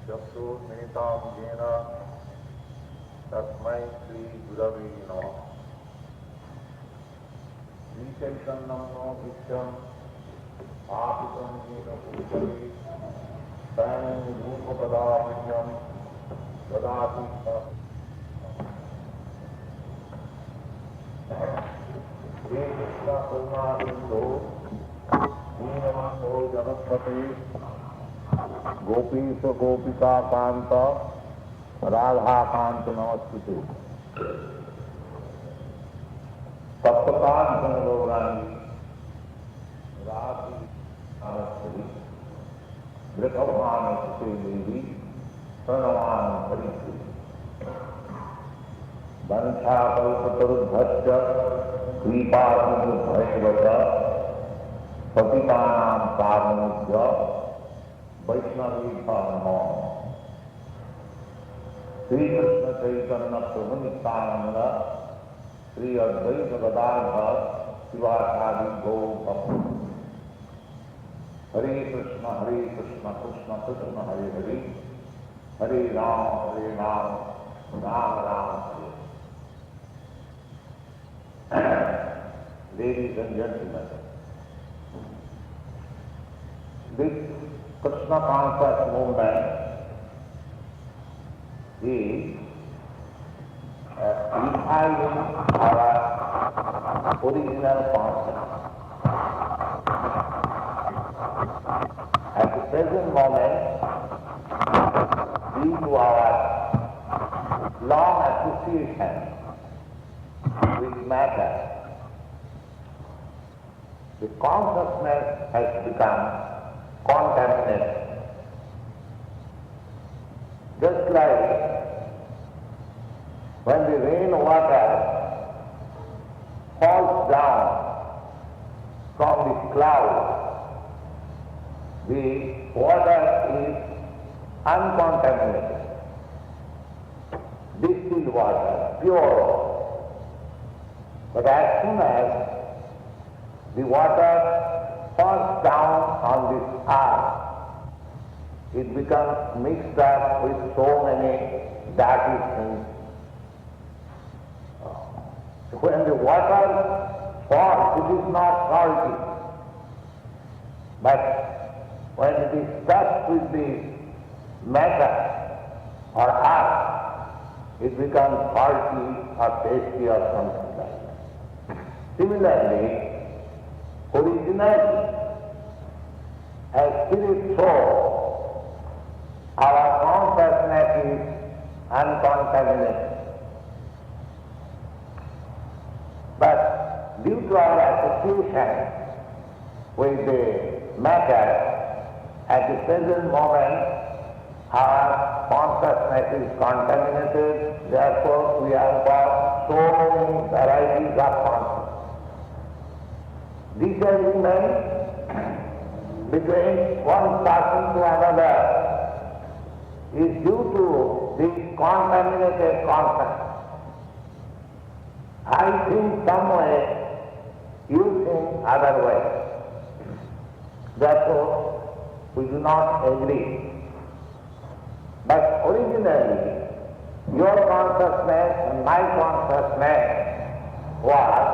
चक्षुर्मिलितां येन तस्मै श्रीगुरवे नमः। श्रीचैतन्यं नित्यं स्थापितं येन भूतले स्वयं रूपपदामह्यं ददाति हे कृष्ण करुणासिन्धो दीनबन्धो जगत्पते गोपीश गोपिका कांत राधा कांत नमस्ते सप्तकांत गौरांगी राधि नमस्ते वृषभान देवी प्रणवान हरि वंशाकल्पतरुभ्यश्च कृपासिन्धुभ्यैव पतितानां पावनेभ्यो वैष्णवेभ्यो नमः। श्री कृष्ण चैतन्य प्रभु नित्यानंद श्री अद्वैत गदाधर शिवासादि गौर भक्त। हरे कृष्ण कृष्ण कृष्ण हरे हरे, हरे राम राम राम हरे। Ladies and gentlemen, this Krishna conscious movement is reviving our original consciousness. At the present moment, due to our long association with matter, the consciousness has become contaminated. Just like when the rain water falls down from the cloud, the water is uncontaminated, distilled water, pure. But as soon as the water falls down on this earth, it becomes mixed up with so many dirty things. When the water falls, it is not salty. But when it is touched with the matter or earth, it becomes salty or tasty or something like that. Similarly, originally, as spirit soul, our consciousness is uncontaminated. But due to our association with the matter, at the present moment, our consciousness is contaminated, therefore we have got so many varieties of consciousness. Disagreement between one person to another is due to this contaminated consciousness. I think some way, you think other way. Therefore, we do not agree. But originally, your consciousness and my consciousness was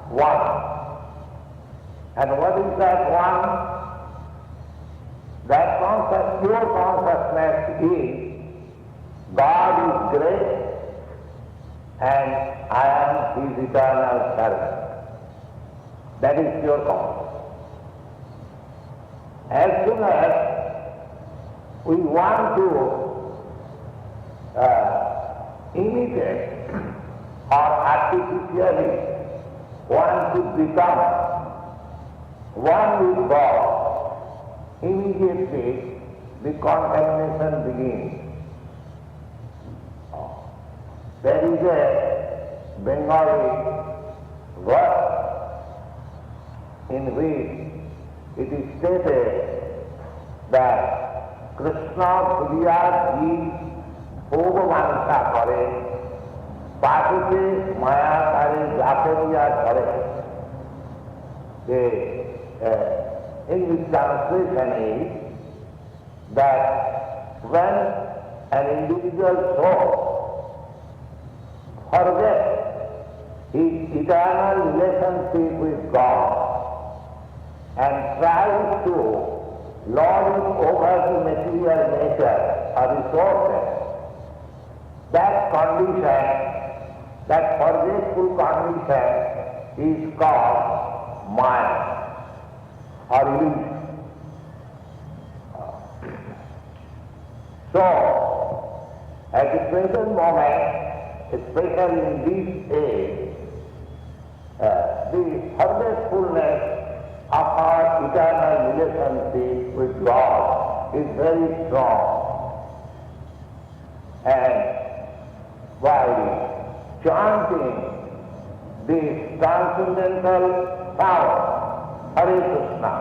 one. And what is that one? That pure consciousness is God is great and I am His eternal servant. That is pure consciousness. As soon as we want to imitate or artificially want to become one with God, immediately the contamination begins. There is a Bengali verse in which it is stated that Krishna Priya ji Bhogavansha kare, Pakute Maya kare Japariya kare. The English translation is that when an individual soul forgets his eternal relationship with God and tries to lord it over the material nature or resources, that condition, that forgetful condition is called mind or illusion. So, at the present moment, especially in this age, the forgetfulness of our eternal relationship with God is very strong. And while chanting this transcendental power, Hare Krishna,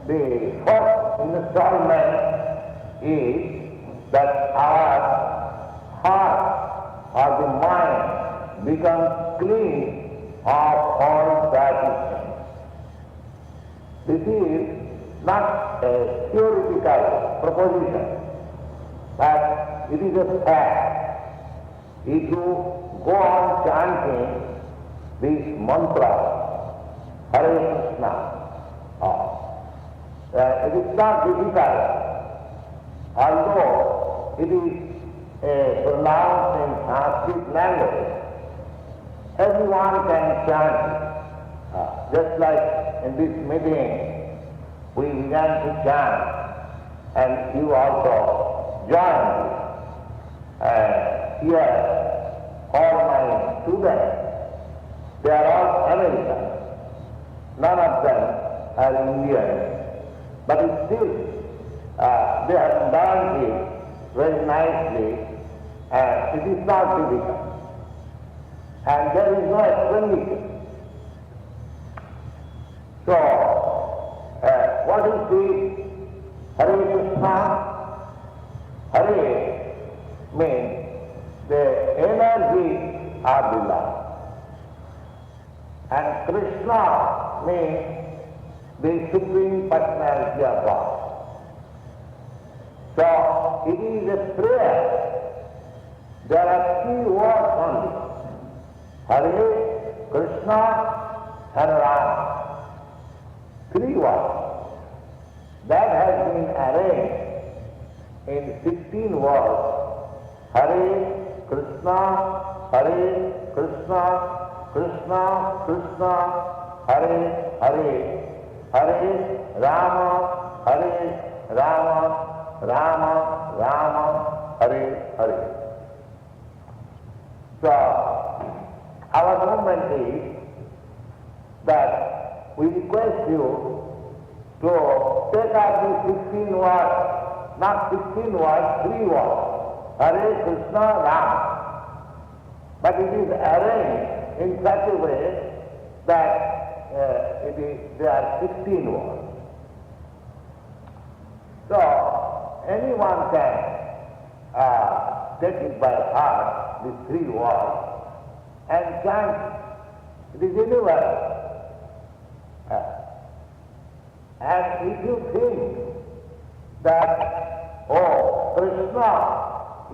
the first installment is that our heart or the mind becomes clean of all tradition. This is not a theoretical proposition, but it is a fact. If you go on chanting this mantra, Hare Krishna, it is not difficult, although it is pronounced in Sanskrit language. Everyone can chant it. Just like in this meeting, we began to chant, and you also joined it. Here, all my students, they are all Americans. None of them are Indians, but still they have learned it very nicely, and it is not difficult. And there is no explanation. So, what is the Hare Krishna? Hare means the energy of the love. And Krishna means the Supreme Personality of God. So, it is a prayer. There are 3 words only. Hare, Krishna, and Rama. 3 words. That has been arranged in 16 words. Hare, Krishna, Hare, Krishna, Krishna, Krishna, Hare, Hare, Hare, Rama, Hare, Rama, Rama, Rama, Hare, Hare. So, our movement is that we request you to take up these 16 words, not 16 words, 3 words, Hare Krishna Rama. But it is arranged in such a way that there are 16 words. So, anyone can take it by heart, these 3 words, and chant. It is universal. And if you think that, oh, Krishna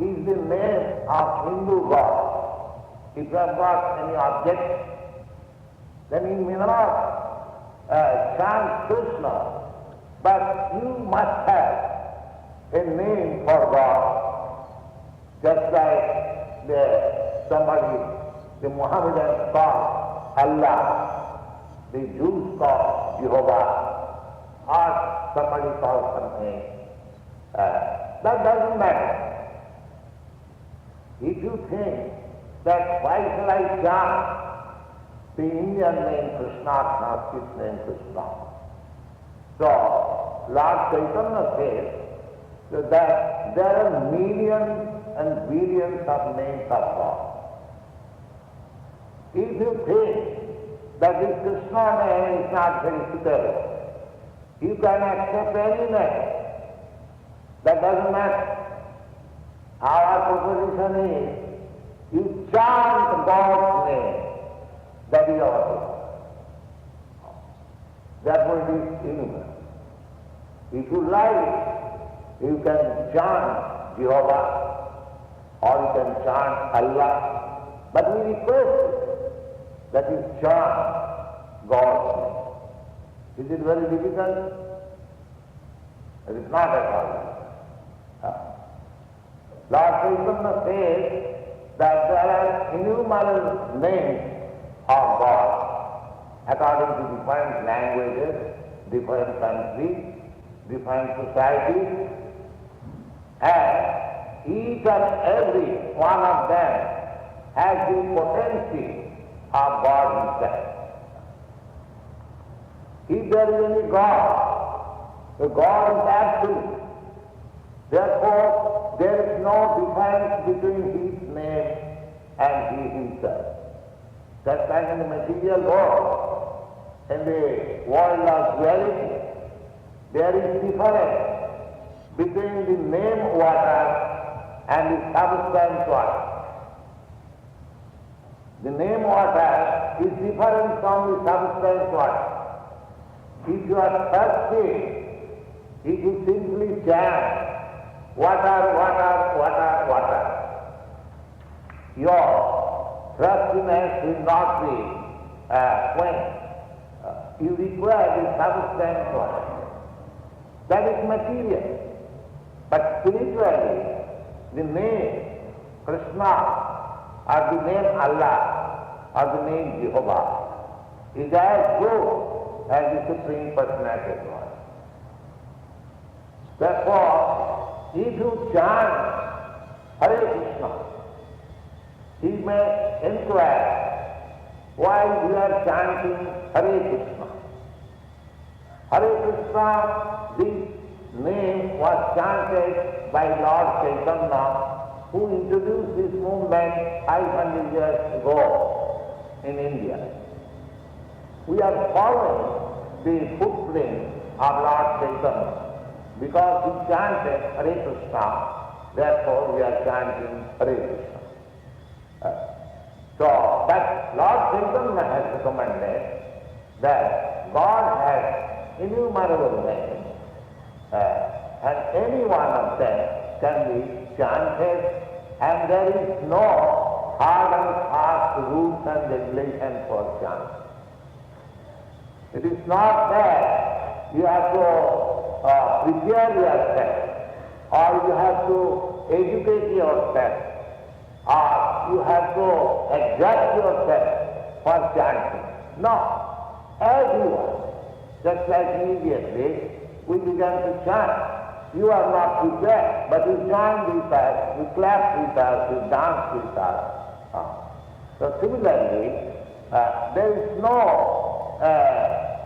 is the name of Hindu God, if you have got any objection, then you may not chant Krishna, but you must have a name for God, just like the Mohammedans call Allah, the Jews call Jehovah, or somebody calls something. That doesn't matter. If you think that why shall I chant the Indian name Krishna, Sanskrit name Krishna? So, Lord Chaitanya says that there are millions and billions of names of God. If you think that this Krishna name is not very suitable, you can accept any name. That doesn't matter. Our proposition is, you chant God's name. That is our thing. That will be universal. If you like You can chant Jehovah or you can chant Allah, but we request that you chant God's name. Is it very difficult? It is not at all. Lord Chaitanya says that there are innumerable names of God according to different languages, different countries, different societies, and each and every one of them has the potency of God himself. If there is any God, the God is absolute. Therefore, there is no difference between his name and he himself. Just like in the material world, in the world of duality, there is difference between the name water and the substance water. The name water is different from the substance water. If you are thirsty, if you simply chant, water, water, water, water, your thirstiness will not be quenched. You require the substance water. That is material. But spiritually, the name Krishna or the name Allah or the name Jehovah is as good as the Supreme Personality of God. Therefore, if you chant Hare Krishna, he may inquire why we are chanting Hare Krishna. Hare Krishna, this name was chanted by Lord Chaitanya, who introduced this movement 500 years ago in India. We are following the footprints of Lord Chaitanya because he chanted Hare Krishna, therefore we are chanting Hare Krishna. So, but Lord Chaitanya has recommended that God has innumerable names, and any one of them can be chanted, and there is no hard and fast rules and regulations for chanting. It is not that you have to prepare yourself, or you have to educate yourself, or you have to adjust yourself for chanting. No. Everyone, just like immediately, we began to chant. You are not prepared, but you chant with us, you clap with us, you dance with us. So similarly, there is no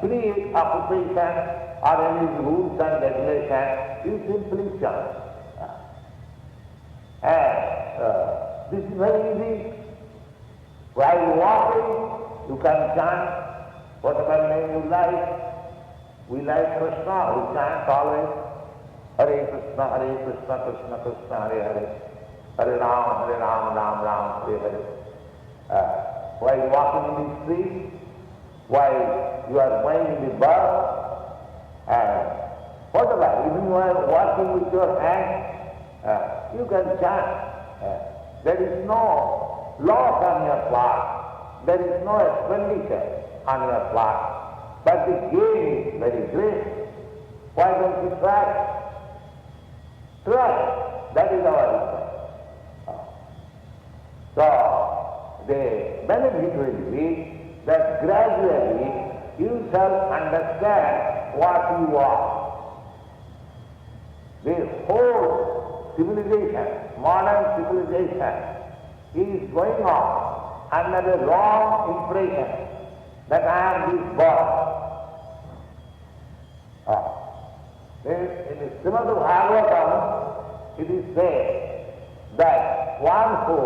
preoccupation or any rules and regulations. You simply chant. And this is very easy. While walking, you can chant whatever name you like. We like Krishna, we chant always Hare Krishna, Krishna Krishna, Hare Hare, Hare Ram, Ram Ram, Hare Hare. While walking in the street, while you are going in the bus, whatever, even you are walking with your hand, you can chant. There is no loss on your part, there is no expenditure on your part, but the gain is very great. Why don't you try? Try. That is our request. So, the benefit will be that gradually you shall understand what you are. The whole civilization, modern civilization, is going on under the wrong impression that I am this God. In the Srimad Bhagavatam, it is said that one who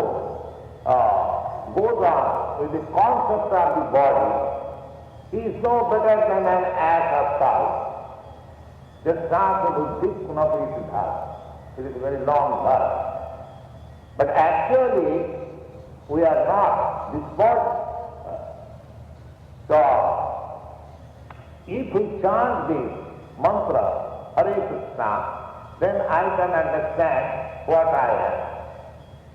goes on with the concept of the body, he is no better than an ass of cow. Just buddhi kunaprisudha. It is a very long verse. But actually, we are not this body. So, if we chant this mantra, Hare Krishna, then I can understand what I am.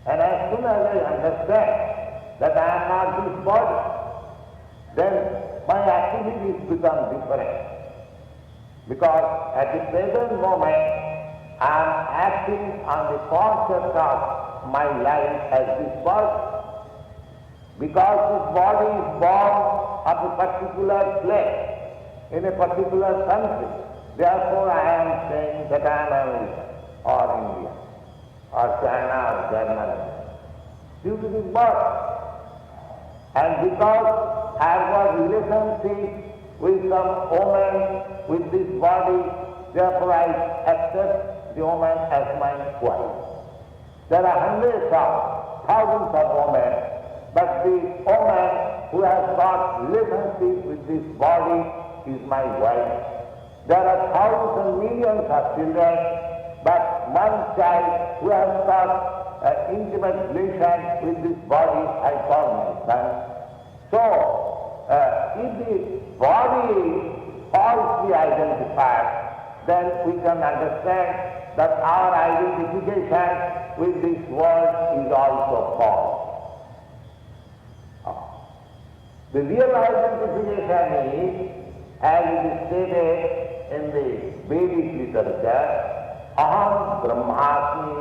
And as soon as I understand that I am not this body, then my activities become different. Because at the present moment, I am acting on the concept of my life as this body. Because this body is born of a particular place, in a particular country. Therefore I am saying that I am American, or India, or China, or Germany, due to this birth. And because I have got relationship with some woman with this body, therefore I accept the woman as my wife. There are hundreds of thousands of women, but the woman who has got relationship with this body is my wife. There are thousands and millions of children, but one child who has got intimate relation with this body, I call my son. So, if the body falsely identified, then we can understand that our identification with this world is also false. The real identification is, as it is stated in the Vedic literature, Aham Brahmasmi,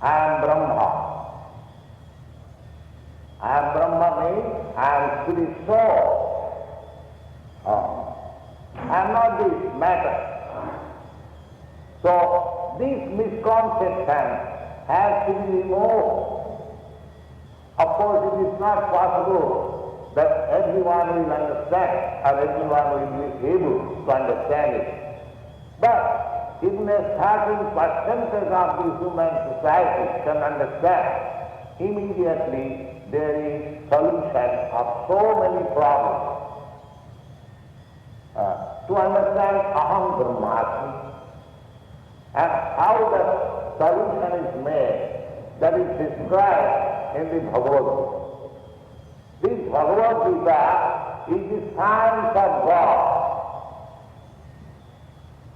I am Brahma. I am Brahma means I am spirit soul. I am not this matter. So this misconception has to be removed. Of course, it is not possible that everyone will understand or everyone will be able to understand it. But even a certain percentage of the human society can understand, immediately there is solution of so many problems. To understand Aham Brahmasmi and how the solution is made, that is described in the Bhagavad Gita. This Bhagavad Gita is the science of God.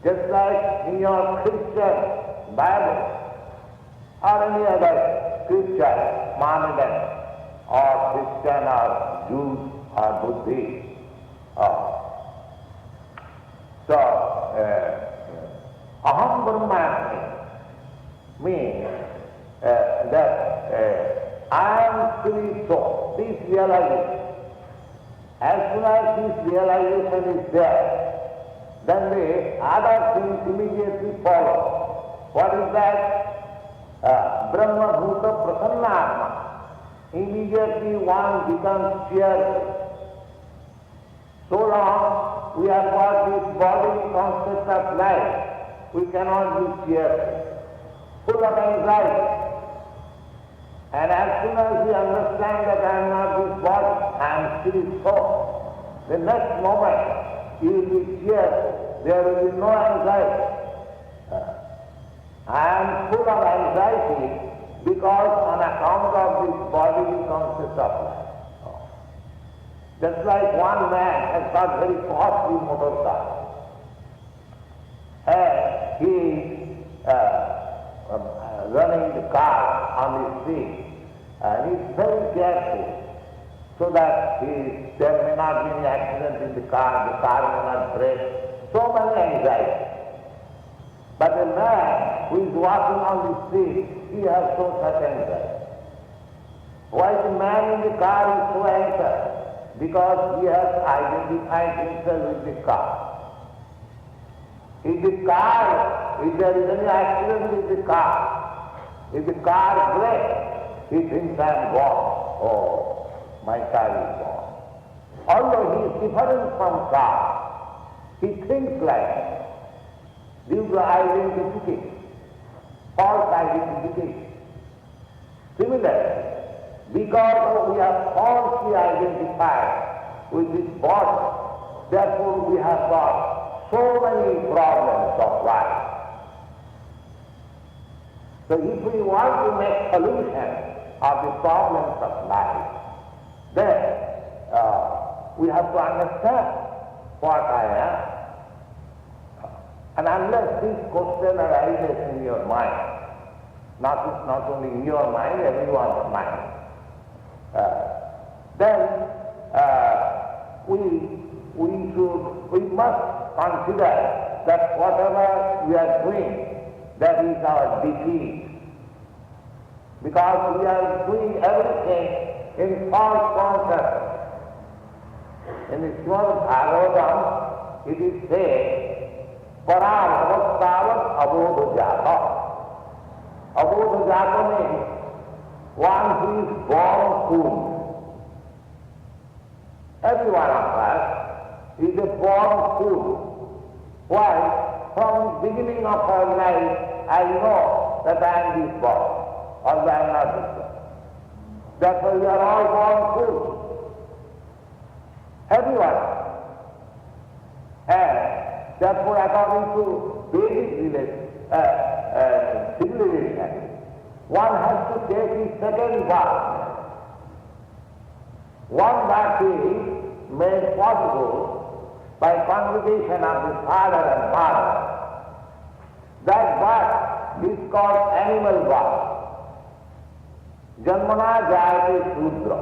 Just like in your Christian Bible or any other Christian, Mohammedan or Christian or Jews or Buddhist. Aham Brahmasmi means that I am spirit soul. This realization. As soon as this realization is there, then the other things immediately follow. What is that? Brahma Bhuta Prasannatma. Immediately one becomes cheerful. So long we have got this body concept of life, we cannot be cheerful, full of anxiety. And as soon as we understand that I am not this body, I am spirit soul, the next moment you will be cheerful, there will be no anxiety. I am full of anxiety because on account of this bodily concept of life. Just like one man has got very costly motor car, and he is running the car on the street, and he is very careful so that there may not be any accident in the car may not break. So many anxieties. But a man who is walking on the street, he has no such anxiety. Why the man in the car is so anxious? Because he has identified himself with the car. If there is any accident with the car, if the car breaks, he thinks I am gone. Oh, my car is gone. Although he is different from car, he thinks like due to identification, false identification. Similarly, because we are falsely identified with this body, therefore we have got so many problems of life. So if we want to make solution of the problems of life, then we have to understand what I am. And And unless this question arises in your mind, not only in your mind, everyone's mind, then we must consider that whatever we are doing, that is our defeat. Because we are doing everything in false consciousness. In the Srimad Bhagavatam, it is said, Parabhavastavat abodha jata. Abodha jata means one who is born fool. Every one of us is a born fool. Why? From the beginning of our life, I know that I am this body, or I am not this body. Therefore, we are all born fools. Everyone. And therefore, according to basic civilization, one has to take his second birth. One birth is made possible by congregation of the father and mother. That birth is called animal birth. Janmana jayate Shudra.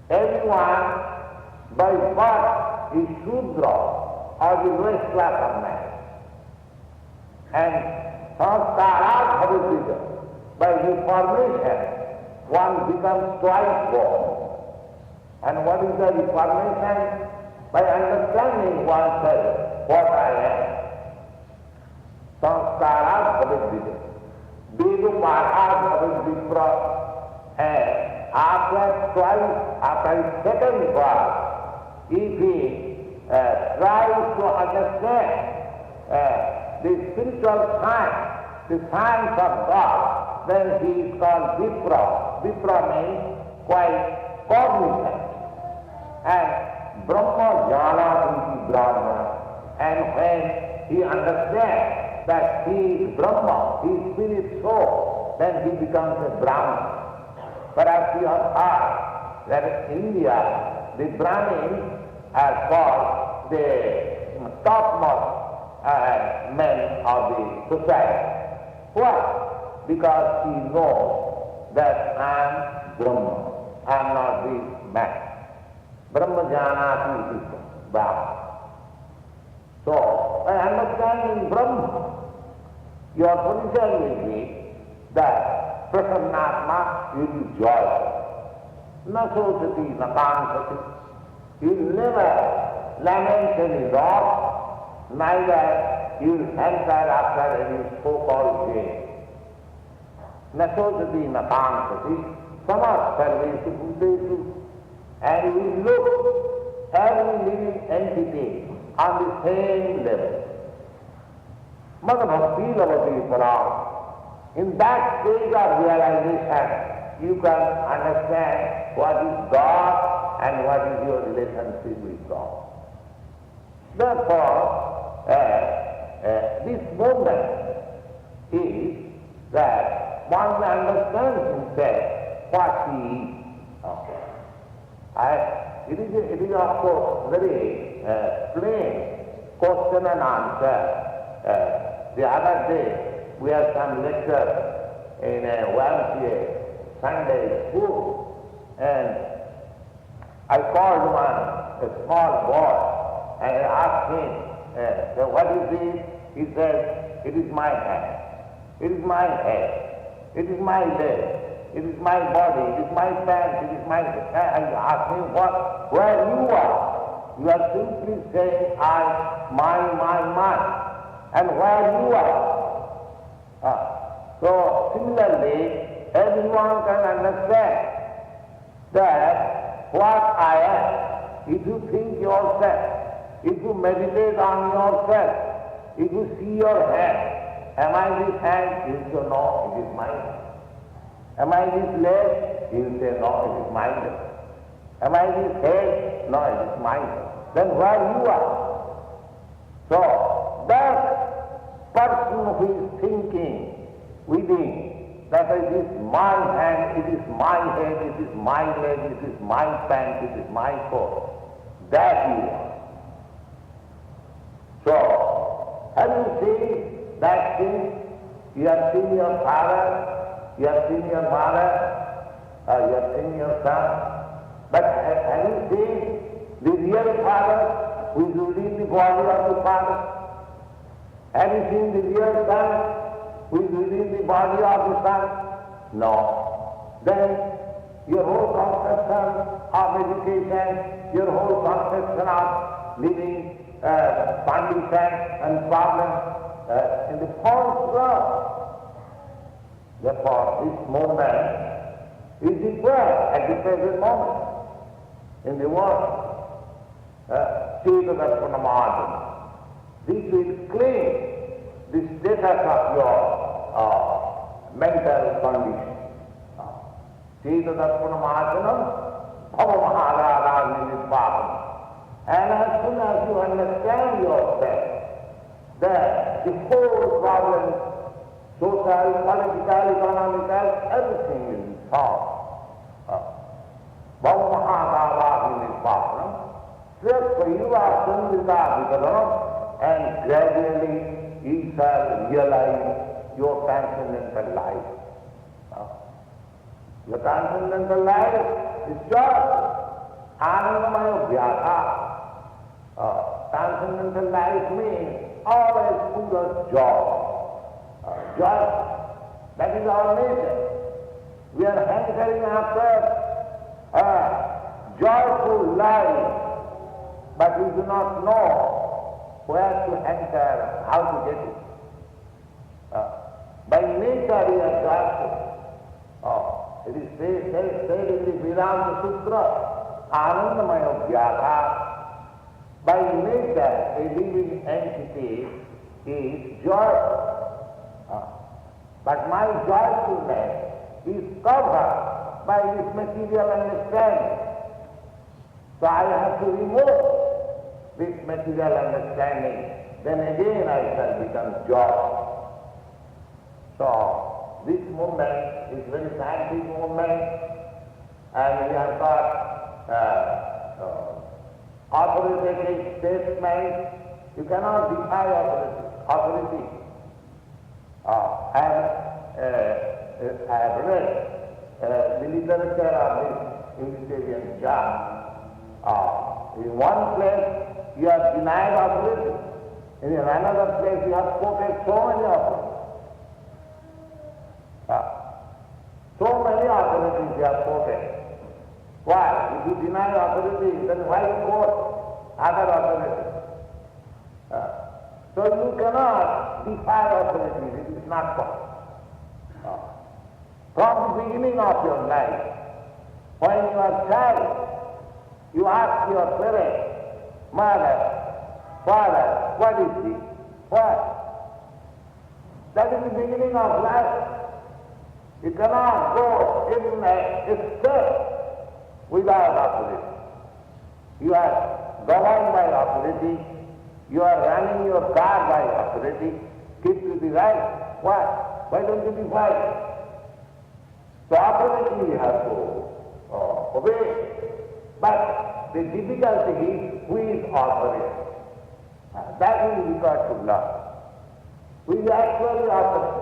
Everyone by birth is Shudra, or the lowest class of man. And samskarat bhavitya, by reformation, one becomes twice born. And what is the reformation? By understanding oneself, what I am. Samskarat bhavitya. Vedu pathad bhavitya. And after his second birth, if he tries to understand the spiritual science, the science of God, then he is called Vipra. Vipra means quite cognizant. And Brahma jnana iti Brahma. And when he understands that he is Brahma, he is spirit soul, then he becomes a Brahman. Perhaps you have heard that in India, the Brahmins are called the topmost men of the society. Why? Because he knows that I am Brahma, I am not this man. Brahma janati iti Brahma. So, by understanding Brahma, your position will be that Prasannatma will be joyful. Na sotati, na kansati. He will never lament any loss, neither he will hanker after any so-called gain. Na sotati, na kansati, samat sarvesu bhutesu. And we look every living entity on the same level. Madhavakti lavati param. In that stage of realization, you can understand what is God and what is your relationship with God. Therefore, this movement is that one understands himself what he is. It is of course very plain question and answer. The other day we had some lecture in a YMCA Sunday school, and I called a small boy and I asked him, so what is this? He said, it is my hand, it is my head, it is my leg. It is my body, it is my pants, it is my... And ask him where you are. You are simply saying, mine. And where you are. So, similarly, everyone can understand that what I am, if you think yourself, if you meditate on yourself, if you see your hand, am I this hand? You say, no, it is my hand. Am I this leg? You will say, no, it is my leg. Am I this head? No, it is my head. Then where you are? So, that person who is thinking within, that it is my hand, it is my head, it is my leg, it is my pants, it is my coat, that you are. So, Have you seen that thing? You have seen your father, you have seen your mother, you have seen your son. But have you seen the real father who is within the body of the father? Have you seen the real son who is within the body of the son? No. Then your whole conception of education, your whole conception of living condition and problems in the false world. Therefore, this movement is required at the present moment in the world. This will claim the status of your mental condition. And as soon as you understand yourself, that the whole problem, social, political, economical, everything will be solved. And gradually you shall realize your transcendental life. Your transcendental life is just Anandamaya Vyatha. Transcendental life means always full of joy. Joy, that is our nature. We are hankering after a joyful life, but we do not know where to hanker, how to get it. By nature we are joyful. It is said in the Vedanta Sutra, Anandamaya Vyatha. By nature, a living entity is joyful. But my joyfulness is covered by this material understanding. So I have to remove this material understanding. Then again I shall become joyful. So this movement is very scientific movement, and we have got authoritative statements. You cannot defy authority. I have read the literature of this Unitarian church. In one place you have denied authority, in another place you have quoted so many authorities. So many authorities you have quoted. Why? If you deny authority, then why you quote other authorities? So you cannot defy authority. It is not possible. From the beginning of your life, when you are child, you ask your parents, mother, father, what is this? What? That is the beginning of life. You cannot go in a step without authority. You are governed by authority. You are running your car by authority. Keep to the right. Why? Why don't you defy it? So authority you have to obey. But the difficulty is who is authority. That will be got to learn. Who is actually authority?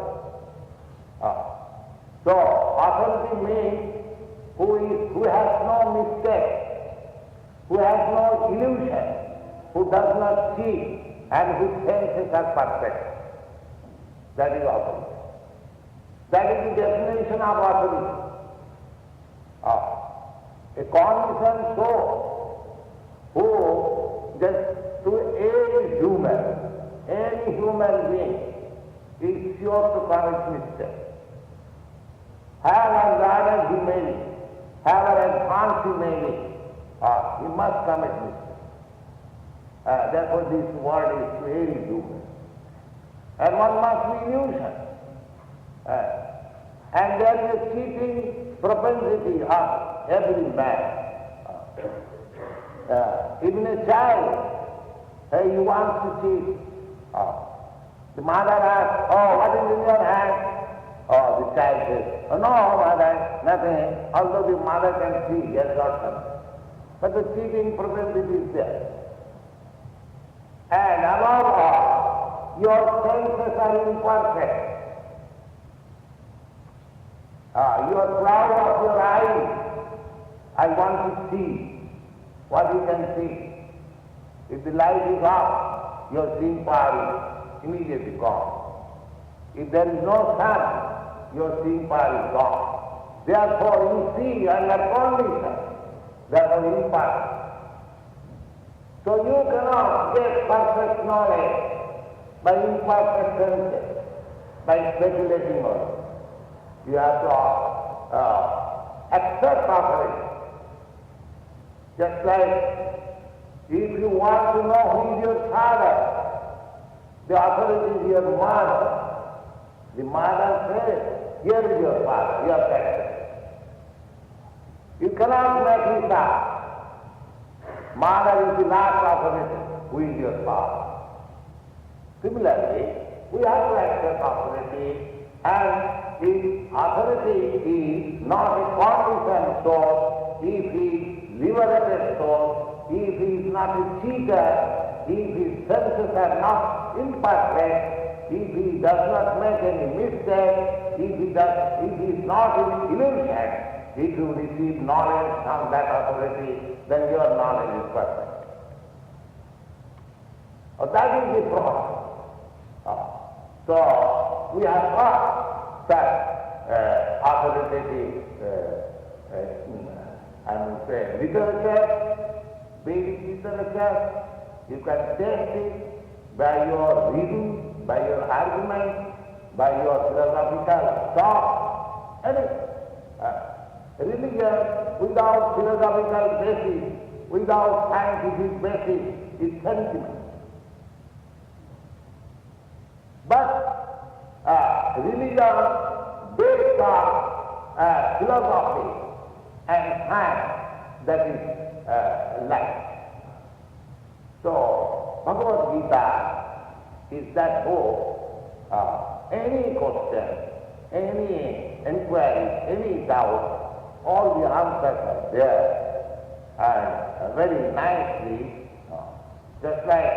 So authority means who has no mistake, who has no illusion, who does not cheat, and whose senses are perfect. That is authority. That is the definition of authority. A conditioned soul who just to any human being is sure to commit mistake. However rather humanity, however advanced humanity, he must commit mistake. Therefore this world is very human. And one must be illusion. And there is a cheating propensity of every man. Even a child, he wants to cheat. The mother asks, "Oh, what is in your hand?" Oh, the child says, "Oh, no, mother, nothing." Although the mother can see, he has got something. But the cheating propensity is there. And above all, your senses are imperfect. Your cloud of your eyes, I want to see what you can see. If the light is off, your seeing power is immediately gone. If there is no sun, your seeing power is gone. Therefore you see under condition, therefore imperfect. So you cannot get perfect knowledge by imperfect senses, by speculating on it. You have to accept authority. Just like if you want to know who is your father, the authority is your mother. The mother says, here is your father, you have to accept. You cannot make it up. Mother is the last authority, who is your father. Similarly, we have to accept authority, and if authority is not a conditioned soul, if he is liberated soul, if he is not a cheater, if his senses are not imperfect, if he does not make any mistake, if he is not in illusion, if you receive knowledge from that authority, then your knowledge is perfect. That is the problem. So we have got that authoritative, I would say, literature, basic literature. You can test it by your reading, by your argument, by your philosophical thought, anything. Religion without philosophical basis, without scientific basis, is sentiment. But religion based on philosophy and science, that is life. So Bhagavad Gita is that book. Any question, any inquiry, any doubt, all the answers are there, and very nicely, just like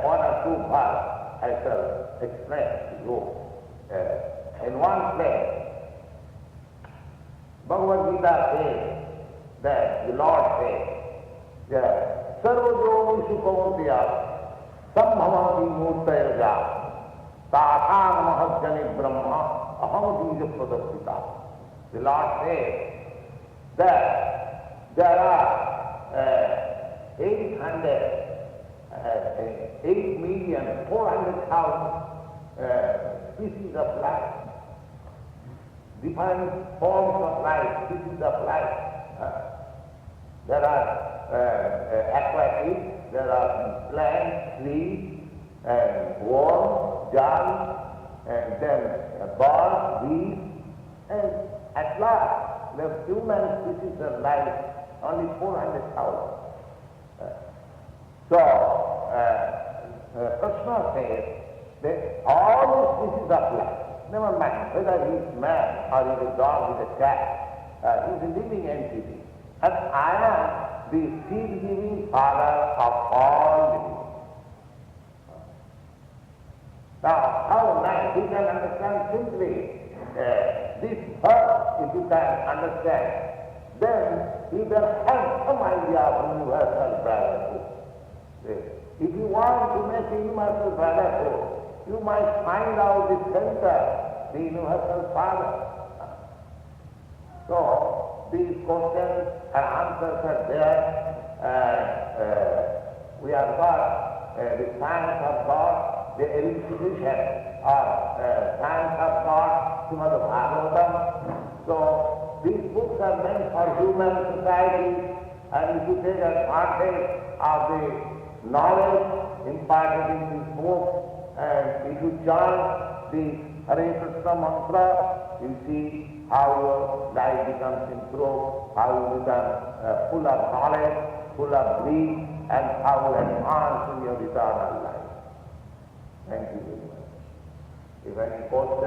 one or two parts I shall explain to you. In one place, Bhagavad Gita says that the Lord says that Sarvajomishu Kaunteya Sambhavati Murtayaja Tathang Mahajjani Brahma Aham Bija Pradastita. The Lord says that there are 8,400,000 species of life, different forms of life, species of life. There are aquatic, there are plants, trees, and worms, germs, and then birds, bees, and at last the human species of life, only 400,000. So, Krishna says that all the species of life, never mind whether he is man or he is a dog, he is a cat, he is a living entity. And I am the seed-giving father of all living. Now, how nice we can understand simply this verse, if you can understand, then you can have some idea of universal brotherhood. If you want to make universal brotherhood, you might find out the center, the universal father. So, these questions and answers are there, and we have got the science of God, the elucidation of science of God, Srimad Bhagavatam. So, these books are meant for human society, and if you take advantage of the knowledge imparted in this book, and if you chant the Hare Krishna mantra, you see how your life becomes improved, how you become full of knowledge, full of bliss, and how you advance in your eternal life. Thank you very much. If any question